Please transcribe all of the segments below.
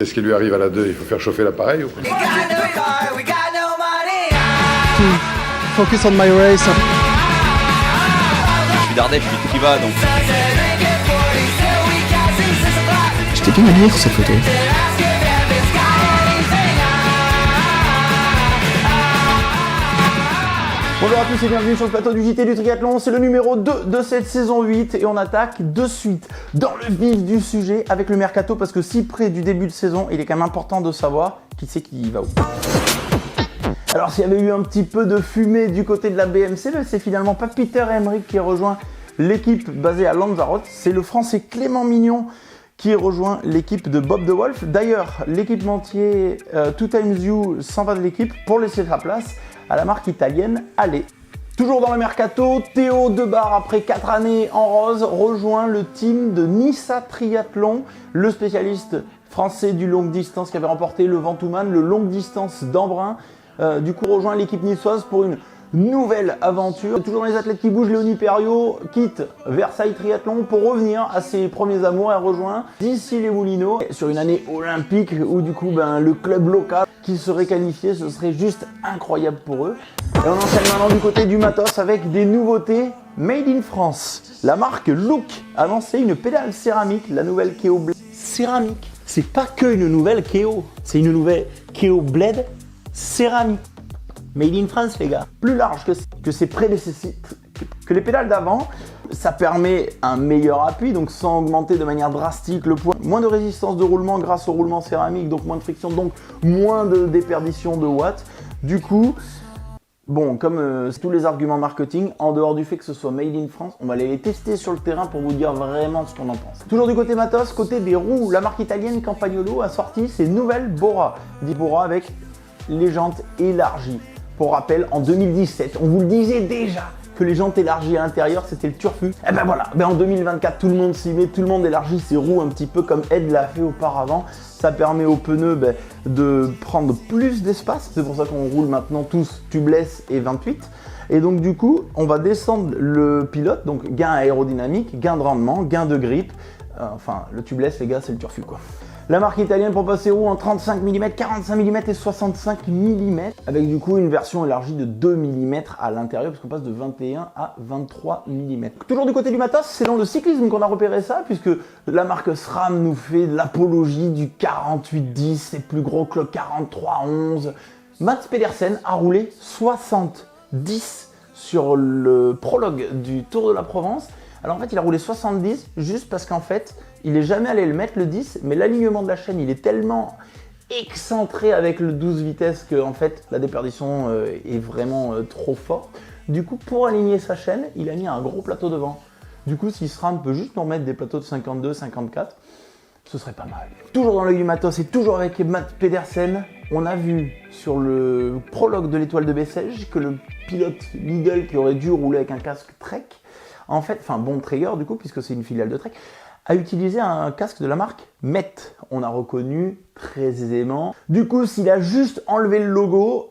Qu'est-ce qui lui arrive à la 2? Il faut faire chauffer l'appareil ou quoi? Focus on my race. Je suis d'Ardèche, je suis de Privas, donc... J'étais bien habillé sur cette photo. Bonjour à tous et bienvenue sur le plateau du JT du Triathlon, c'est le numéro 2 de cette saison 8 et on attaque de suite dans le vif du sujet avec le mercato parce que si près du début de saison, il est quand même important de savoir qui c'est qui va où. Alors s'il y avait eu un petit peu de fumée du côté de la BMC, c'est finalement pas Peter Emmerich qui rejoint l'équipe basée à Lanzarote, c'est le français Clément Mignon qui rejoint l'équipe de Bob De Wolf. D'ailleurs, l'équipementier Two Times You s'en va de l'équipe pour laisser sa place à la marque italienne Allez. Toujours dans le mercato, Théo Debar, après 4 années en rose, rejoint le team de Nissa Triathlon, le spécialiste français du longue distance qui avait remporté le Ventoux-Man, le longue distance d'Embrun. Du coup, rejoint l'équipe niçoise pour une nouvelle aventure. Toujours dans les athlètes qui bougent, Léonie Perriot quitte Versailles Triathlon pour revenir à ses premiers amours et rejoint d'ici les Moulineaux sur une année olympique où du coup le club local qui serait qualifié, ce serait juste incroyable pour eux. Et on enchaîne maintenant du côté du matos avec des nouveautés made in France. La marque Look a lancé une pédale céramique, la nouvelle Keo Blade céramique. C'est pas que une nouvelle Keo, c'est une nouvelle Keo Blade céramique. Made in France les gars, plus large que ses prédécesseurs, que les pédales d'avant. Ça permet un meilleur appui, donc sans augmenter de manière drastique le poids. Moins de résistance de roulement grâce au roulement céramique, donc moins de friction, donc moins de déperdition de watts. Du coup, bon, comme tous les arguments marketing, en dehors du fait que ce soit made in France, on va aller les tester sur le terrain pour vous dire vraiment ce qu'on en pense. Toujours du côté matos, côté des roues, la marque italienne Campagnolo a sorti ses nouvelles Bora. Dit Bora avec les jantes élargies. Pour rappel, en 2017, on vous le disait déjà que les jantes élargies à l'intérieur, c'était le turfu. Et ben voilà, en 2024, tout le monde s'y met, tout le monde élargit ses roues un petit peu comme Ed l'a fait auparavant. Ça permet aux pneus de prendre plus d'espace. C'est pour ça qu'on roule maintenant tous tubeless et 28. Et donc du coup, on va descendre le pilote, donc gain aérodynamique, gain de rendement, gain de grip. Enfin, le tubeless, les gars, c'est le turfu quoi. La marque italienne propose ses roues en 35 mm, 45 mm et 65 mm avec du coup une version élargie de 2 mm à l'intérieur parce qu'on passe de 21 à 23 mm. Toujours du côté du matos, c'est dans le cyclisme qu'on a repéré ça puisque la marque SRAM nous fait de l'apologie du 48-10, c'est plus gros que le 43-11. Mats Pedersen a roulé 70 sur le prologue du Tour de la Provence. Alors en fait, il a roulé 70 juste parce qu'en fait, il n'est jamais allé le mettre le 10, mais l'alignement de la chaîne, il est tellement excentré avec le 12 vitesses que en fait, la déperdition est vraiment trop forte. Du coup, pour aligner sa chaîne, il a mis un gros plateau devant. Du coup, si SRAM peut juste nous remettre des plateaux de 52, 54, ce serait pas mal. Toujours dans l'œil du matos et toujours avec Mats Pedersen, on a vu sur le prologue de l'étoile de Bessèges que le pilote Lidl qui aurait dû rouler avec un casque Trek, en fait, enfin Bontrager du coup, puisque c'est une filiale de Trek, a utilisé un casque de la marque Met. On a reconnu très aisément. Du coup, s'il a juste enlevé le logo,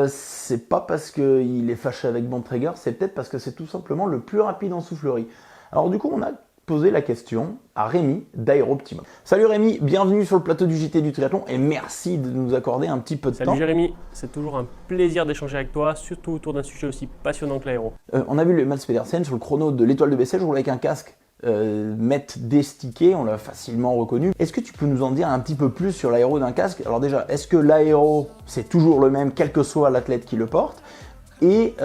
c'est pas parce qu'il est fâché avec Bontrager, c'est peut-être parce que c'est tout simplement le plus rapide en soufflerie. Alors du coup, on a posé la question à Rémi d'Aéroptimum. Salut Rémi, bienvenue sur le plateau du JT du Triathlon et merci de nous accorder un petit peu de temps. Salut Jérémy, c'est toujours un plaisir d'échanger avec toi, surtout autour d'un sujet aussi passionnant que l'aéro. On a vu le Mats Pedersen sur le chrono de l'étoile de Bessèges rouler avec un casque Met destiqué, on l'a facilement reconnu. Est-ce que tu peux nous en dire un petit peu plus sur l'aéro d'un casque? Alors déjà, est-ce que l'aéro c'est toujours le même quel que soit l'athlète qui le porte? Et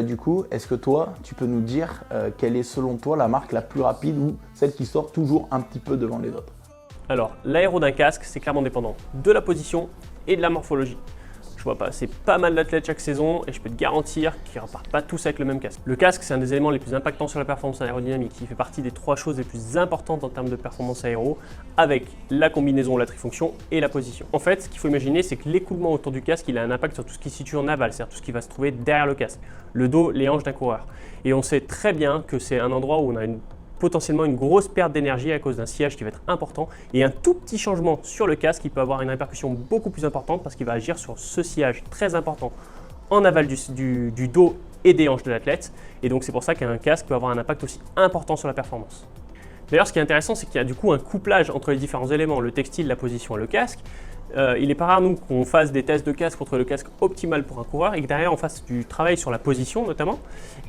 du coup, est-ce que toi, tu peux nous dire quelle est selon toi la marque la plus rapide ou celle qui sort toujours un petit peu devant les autres? Alors, l'aéro d'un casque, c'est clairement dépendant de la position et de la morphologie. Je vois pas, c'est pas mal d'athlètes chaque saison et je peux te garantir qu'ils repartent pas tous avec le même casque. Le casque, c'est un des éléments les plus impactants sur la performance aérodynamique. Il fait partie des 3 choses les plus importantes en termes de performance aéro avec la combinaison, la trifonction et la position. En fait, ce qu'il faut imaginer, c'est que l'écoulement autour du casque, il a un impact sur tout ce qui se situe en aval, c'est-à-dire tout ce qui va se trouver derrière le casque, le dos, les hanches d'un coureur. Et on sait très bien que c'est un endroit où on a potentiellement une grosse perte d'énergie à cause d'un sillage qui va être important et un tout petit changement sur le casque qui peut avoir une répercussion beaucoup plus importante parce qu'il va agir sur ce sillage très important en aval du dos et des hanches de l'athlète et donc c'est pour ça qu'un casque peut avoir un impact aussi important sur la performance. D'ailleurs, ce qui est intéressant, c'est qu'il y a du coup un couplage entre les différents éléments, le textile, la position et le casque. Il n'est pas rare, nous, qu'on fasse des tests de casque contre le casque optimal pour un coureur et que derrière, on fasse du travail sur la position notamment.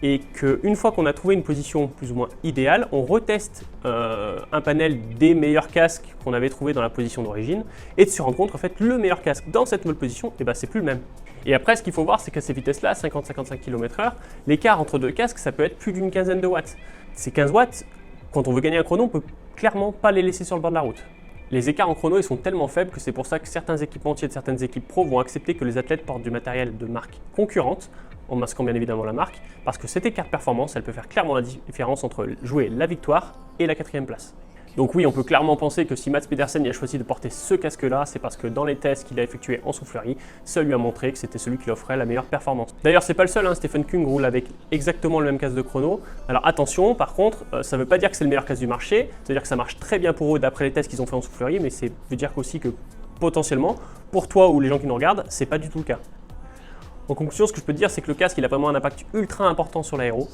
Et qu'une fois qu'on a trouvé une position plus ou moins idéale, on reteste un panel des meilleurs casques qu'on avait trouvé dans la position d'origine et de se rendre compte qu'en fait, le meilleur casque dans cette nouvelle position, c'est plus le même. Et après, ce qu'il faut voir, c'est qu'à ces vitesses-là, 50-55 km/h, l'écart entre deux casques, ça peut être plus d'une quinzaine de watts. Ces 15 watts, quand on veut gagner un chrono, on ne peut clairement pas les laisser sur le bord de la route. Les écarts en chrono ils sont tellement faibles que c'est pour ça que certains équipementiers de certaines équipes pro vont accepter que les athlètes portent du matériel de marque concurrente, en masquant bien évidemment la marque, parce que cet écart de performance, elle peut faire clairement la différence entre jouer la victoire et la 4e place. Donc oui, on peut clairement penser que si Mads Pedersen a choisi de porter ce casque-là, c'est parce que dans les tests qu'il a effectués en soufflerie, ça lui a montré que c'était celui qui offrait la meilleure performance. D'ailleurs, c'est pas le seul, Stephen Kung roule avec exactement le même casque de chrono. Alors attention, par contre, ça ne veut pas dire que c'est le meilleur casque du marché, c'est-à-dire que ça marche très bien pour eux d'après les tests qu'ils ont fait en soufflerie, mais ça veut dire aussi que potentiellement, pour toi ou les gens qui nous regardent, c'est pas du tout le cas. En conclusion, ce que je peux te dire, c'est que le casque il a vraiment un impact ultra important sur l'aéro.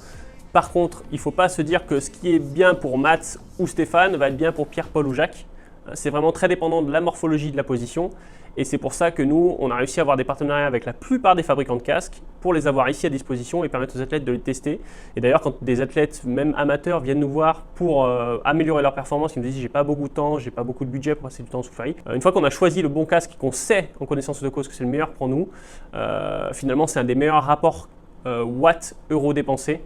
Par contre, il ne faut pas se dire que ce qui est bien pour Mats ou Stéphane va être bien pour Pierre, Paul ou Jacques. C'est vraiment très dépendant de la morphologie de la position. Et c'est pour ça que nous, on a réussi à avoir des partenariats avec la plupart des fabricants de casques pour les avoir ici à disposition et permettre aux athlètes de les tester. Et d'ailleurs, quand des athlètes, même amateurs, viennent nous voir pour améliorer leur performance, ils nous disent « j'ai pas beaucoup de temps, j'ai pas beaucoup de budget pour passer du temps en soufflerie ». Une fois qu'on a choisi le bon casque, qu'on sait en connaissance de cause que c'est le meilleur pour nous, finalement, c'est un des meilleurs rapports watts-euros dépensés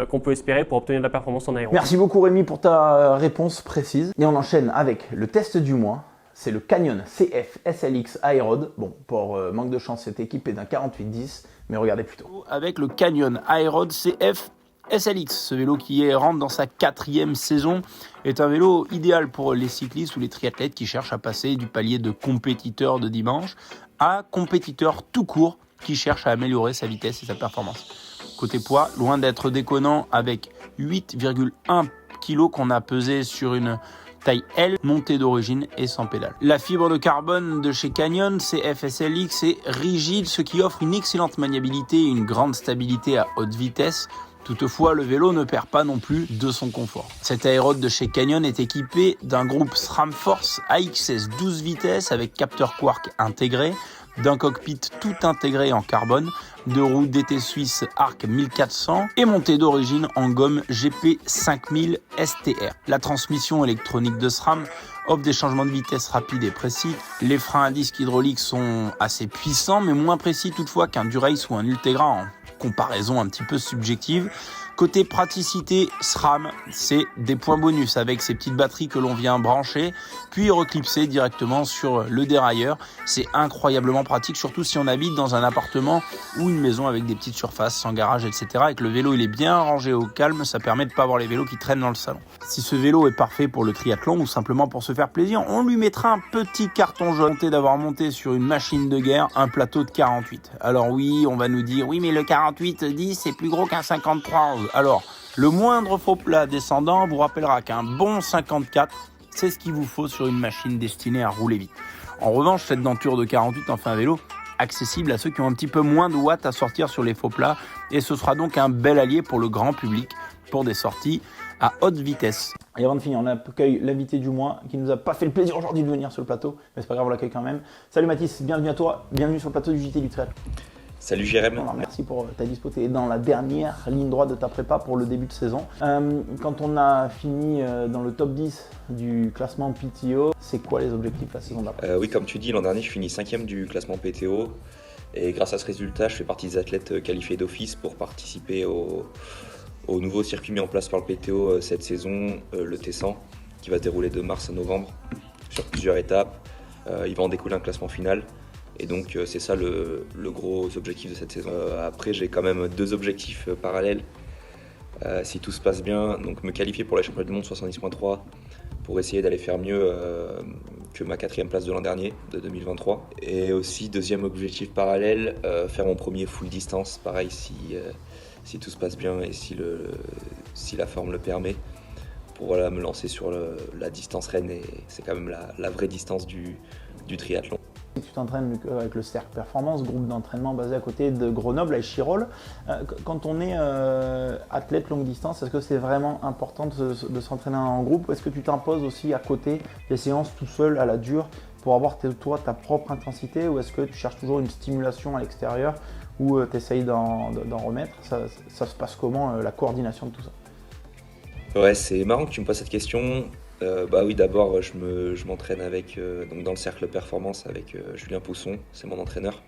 qu'on peut espérer pour obtenir de la performance en aéro. Merci beaucoup Rémi pour ta réponse précise. Et on enchaîne avec le test du mois. C'est le Canyon CF SLX Aerod. Bon, pour manque de chance, cette équipe est d'un 48-10, mais regardez plutôt. Avec le Canyon Aerod CF SLX, ce vélo qui rentre dans sa 4e saison, est un vélo idéal pour les cyclistes ou les triathlètes qui cherchent à passer du palier de compétiteur de dimanche à compétiteur tout court qui cherche à améliorer sa vitesse et sa performance. Côté poids, loin d'être déconnant avec 8,1 kg qu'on a pesé sur une taille L, montée d'origine et sans pédale. La fibre de carbone de chez Canyon CF-SLX est rigide, ce qui offre une excellente maniabilité et une grande stabilité à haute vitesse. Toutefois, le vélo ne perd pas non plus de son confort. Cet aérode de chez Canyon est équipé d'un groupe SRAM Force AXS 12 vitesses avec capteur Quark intégré, d'un cockpit tout intégré en carbone, de roues DT Suisse Arc 1400 et montée d'origine en gomme GP 5000 STR. La transmission électronique de SRAM offre des changements de vitesse rapides et précis. Les freins à disque hydrauliques sont assez puissants mais moins précis toutefois qu'un Dura-Ace ou un Ultegra en comparaison un petit peu subjective. Côté praticité, SRAM, c'est des points bonus avec ces petites batteries que l'on vient brancher, puis reclipser directement sur le dérailleur. C'est incroyablement pratique, surtout si on habite dans un appartement ou une maison avec des petites surfaces, sans garage, etc. Et que le vélo il est bien rangé au calme, ça permet de ne pas avoir les vélos qui traînent dans le salon. Si ce vélo est parfait pour le triathlon ou simplement pour se faire plaisir, on lui mettra un petit carton jaune d'avoir monté sur une machine de guerre un plateau de 48. Alors oui, on va nous dire, oui mais le 48-10 c'est plus gros qu'un 53-11. Alors, le moindre faux plat descendant vous rappellera qu'un bon 54, c'est ce qu'il vous faut sur une machine destinée à rouler vite. En revanche, cette denture de 48 en fait un vélo accessible à ceux qui ont un petit peu moins de watts à sortir sur les faux plats et ce sera donc un bel allié pour le grand public pour des sorties à haute vitesse. Et avant de finir, on accueille l'invité du mois qui nous a pas fait le plaisir aujourd'hui de venir sur le plateau, mais c'est pas grave, on l'accueille quand même. Salut Mathis, bienvenue à toi, bienvenue sur le plateau du JT du Triathlon. Salut Jérém. Alors, merci pour ta dispo, tu es dans la dernière ligne droite de ta prépa pour le début de saison. Quand on a fini dans le top 10 du classement PTO, c'est quoi les objectifs la saison d'après ? Oui, comme tu dis, l'an dernier je finis 5e du classement PTO et grâce à ce résultat je fais partie des athlètes qualifiés d'office pour participer au nouveau circuit mis en place par le PTO cette saison, le T100, qui va se dérouler de mars à novembre sur plusieurs étapes. Il va en découler un classement final. Et donc c'est ça le gros objectif de cette saison. Après j'ai quand même 2 objectifs parallèles. Si tout se passe bien, donc me qualifier pour les championnats du monde 70.3 pour essayer d'aller faire mieux que ma 4e place de l'an dernier, de 2023. Et aussi deuxième objectif parallèle, faire mon premier full distance, pareil si tout se passe bien et si la forme le permet, pour me lancer sur la distance reine. Et c'est quand même la vraie distance du triathlon. Tu t'entraînes avec le Cercle Performance, groupe d'entraînement basé à côté de Grenoble, à Échirolles. Quand on est athlète longue distance, est-ce que c'est vraiment important de s'entraîner en groupe ou est-ce que tu t'imposes aussi à côté des séances tout seul à la dure pour avoir toi ta propre intensité ou est-ce que tu cherches toujours une stimulation à l'extérieur ou tu essayes d'en remettre ça se passe comment la coordination de tout ça? Ouais, c'est marrant que tu me poses cette question. Bah oui, d'abord, je m'entraîne avec, donc dans le cercle performance avec Julien Pousson, c'est mon entraîneur.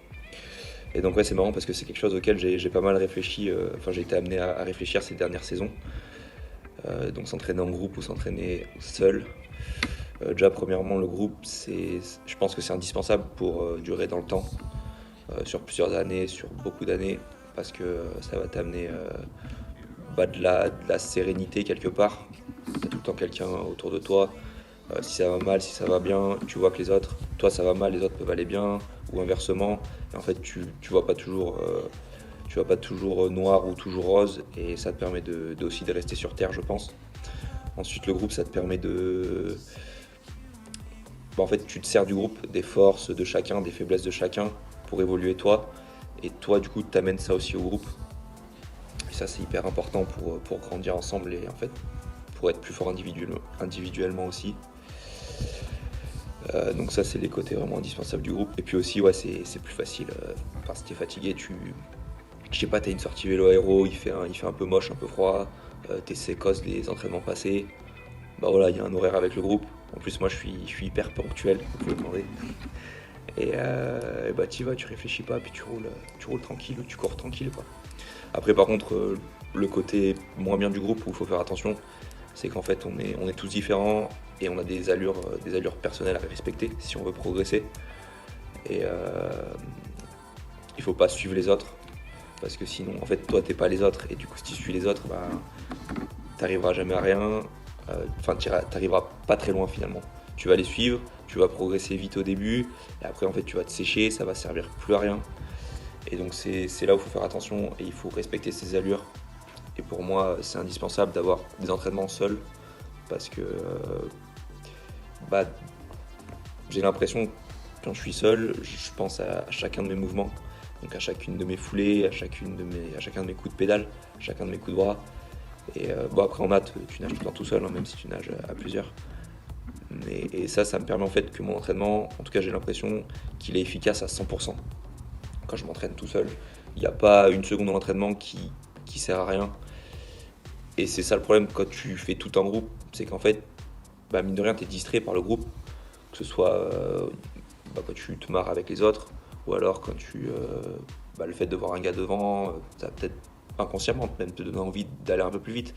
Et donc ouais, c'est marrant parce que c'est quelque chose auquel j'ai pas mal réfléchi, j'ai été amené à réfléchir ces dernières saisons. Donc s'entraîner en groupe ou s'entraîner seul. Déjà, premièrement, le groupe, je pense que c'est indispensable pour durer dans le temps, sur plusieurs années, sur beaucoup d'années, parce que ça va t'amener de la sérénité quelque part. Tu as tout le temps quelqu'un autour de toi. Si ça va mal, si ça va bien, tu vois que les autres, toi ça va mal, les autres peuvent aller bien, ou inversement. Et en fait, tu vois pas toujours noir ou toujours rose, et ça te permet aussi de rester sur terre, je pense. Ensuite, le groupe, ça te permet en fait, tu te sers du groupe, des forces de chacun, des faiblesses de chacun, pour évoluer toi. Et toi, du coup, tu amènes ça aussi au groupe. Et ça, c'est hyper important pour grandir ensemble et en fait, pour être plus fort individuellement aussi. Donc ça, c'est les côtés vraiment indispensables du groupe. Et puis aussi, ouais, c'est plus facile. Si t'es fatigué, je sais pas, t'as une sortie vélo aéro, il fait un peu moche, un peu froid, t'es sécosse les entraînements passés. Bah voilà, il y a un horaire avec le groupe. En plus, moi, je suis hyper ponctuel, vous pouvez demander. Et bah t'y vas, tu réfléchis pas, puis tu roules tranquille, tu cours tranquille, quoi. Après, par contre, le côté moins bien du groupe où il faut faire attention, c'est qu'en fait, on est tous différents et on a des allures personnelles à respecter si on veut progresser. Et il faut pas suivre les autres, parce que sinon, en fait, toi, t'es pas les autres, et du coup, si tu suis les autres, bah, t'arriveras jamais à rien. T'arriveras pas très loin finalement. Tu vas les suivre, tu vas progresser vite au début, et après, en fait, tu vas te sécher, ça va servir plus à rien. Et donc, c'est là où il faut faire attention et il faut respecter ses allures. Et pour moi, c'est indispensable d'avoir des entraînements seuls, parce que j'ai l'impression que quand je suis seul, je pense à chacun de mes mouvements, donc à chacune de mes foulées, à chacun de mes coups de pédale, à chacun de mes coups de bras. Et après en maths, tu nages tout le temps tout seul, hein, même si tu nages à plusieurs. Et ça me permet en fait que mon entraînement, en tout cas j'ai l'impression qu'il est efficace à 100%. Quand je m'entraîne tout seul, il n'y a pas une seconde dans l'entraînement qui sert à rien. Et c'est ça le problème quand tu fais tout en groupe, c'est qu'en fait, mine de rien, tu es distrait par le groupe, que ce soit quand tu te marres avec les autres, ou alors quand le fait de voir un gars devant, ça va peut-être inconsciemment même te donner envie d'aller un peu plus vite.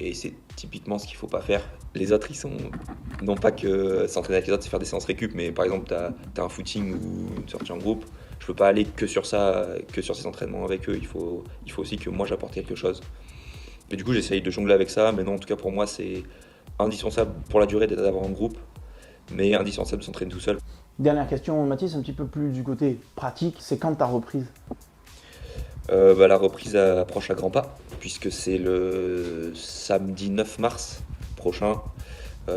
Et c'est typiquement ce qu'il ne faut pas faire. Les autres, ils sont non pas que s'entraîner avec les autres, c'est faire des séances récup, mais par exemple, tu as un footing ou une sortie en groupe, je peux pas aller que sur ça, que sur ces entraînements avec eux. Il faut aussi que moi j'apporte quelque chose. Et du coup, j'essaye de jongler avec ça, mais non, en tout cas pour moi, c'est indispensable pour la durée d'avoir un groupe, mais indispensable de s'entraîner tout seul. Dernière question, Mathis, un petit peu plus du côté pratique, c'est quand ta reprise? La reprise approche à grands pas, puisque c'est le samedi 9 mars prochain,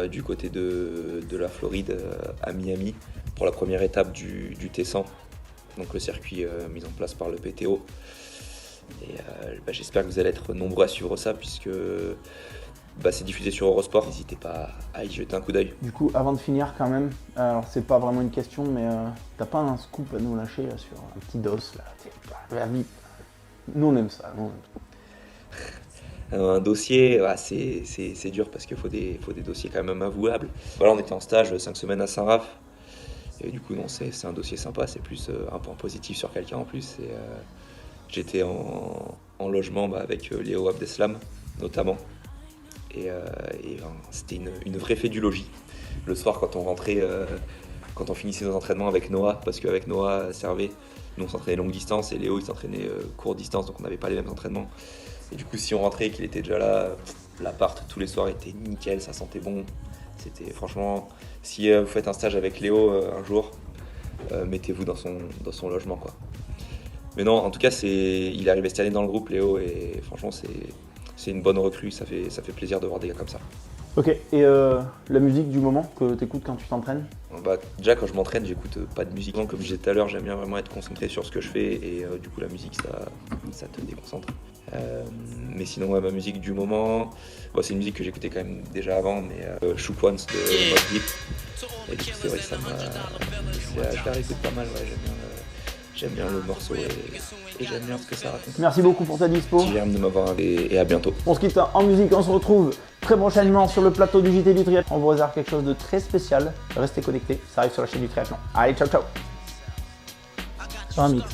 du côté de la Floride, à Miami, pour la première étape du T100, donc le circuit mis en place par le PTO. Et j'espère que vous allez être nombreux à suivre ça, puisque c'est diffusé sur Eurosport. N'hésitez pas à y jeter un coup d'œil. Du coup, avant de finir quand même, alors c'est pas vraiment une question, mais t'as pas un scoop à nous lâcher là, sur un petit dos là, nous on aime ça. Un dossier, c'est dur parce qu'il faut des dossiers quand même avouables. Voilà, on était en stage 5 semaines à Saint-Raph. Et du coup, non, c'est un dossier sympa, c'est plus un point positif sur quelqu'un en plus. Et, j'étais en logement avec Léo Abdeslam, notamment. Et c'était une vraie fédulogie. Le soir, quand on rentrait, quand on finissait nos entraînements avec Noah, parce qu'avec Noah, Servet, nous on s'entraînait longue distance et Léo il s'entraînait courte distance, donc on n'avait pas les mêmes entraînements. Et du coup, si on rentrait et qu'il était déjà là, l'appart tous les soirs était nickel, ça sentait bon. C'était franchement, si vous faites un stage avec Léo un jour, mettez-vous dans son logement, quoi. Mais non, en tout cas, il est arrivé cette année dans le groupe, Léo, et franchement, c'est une bonne recrue, ça fait plaisir de voir des gars comme ça. Ok, et la musique du moment que tu écoutes quand tu t'entraînes? Bah, déjà quand je m'entraîne, j'écoute pas de musique. Comme je disais tout à l'heure, j'aime bien vraiment être concentré sur ce que je fais et du coup la musique ça te déconcentre. Mais sinon ouais, ma musique du moment, bon, c'est une musique que j'écoutais quand même déjà avant, mais Shook Ones de Mobb Deep. Et du coup c'est vrai que je la réécoute pas mal, ouais, j'aime bien le morceau et j'aime bien ce que ça raconte. Merci beaucoup pour ta dispo. Merci Jérôme de m'avoir invité et à bientôt. On se quitte en musique, on se retrouve très prochainement sur le plateau du JT du triathlon. On vous réserve quelque chose de très spécial. Restez connectés, ça arrive sur la chaîne du triathlon. Allez, ciao ciao. Sur un mix.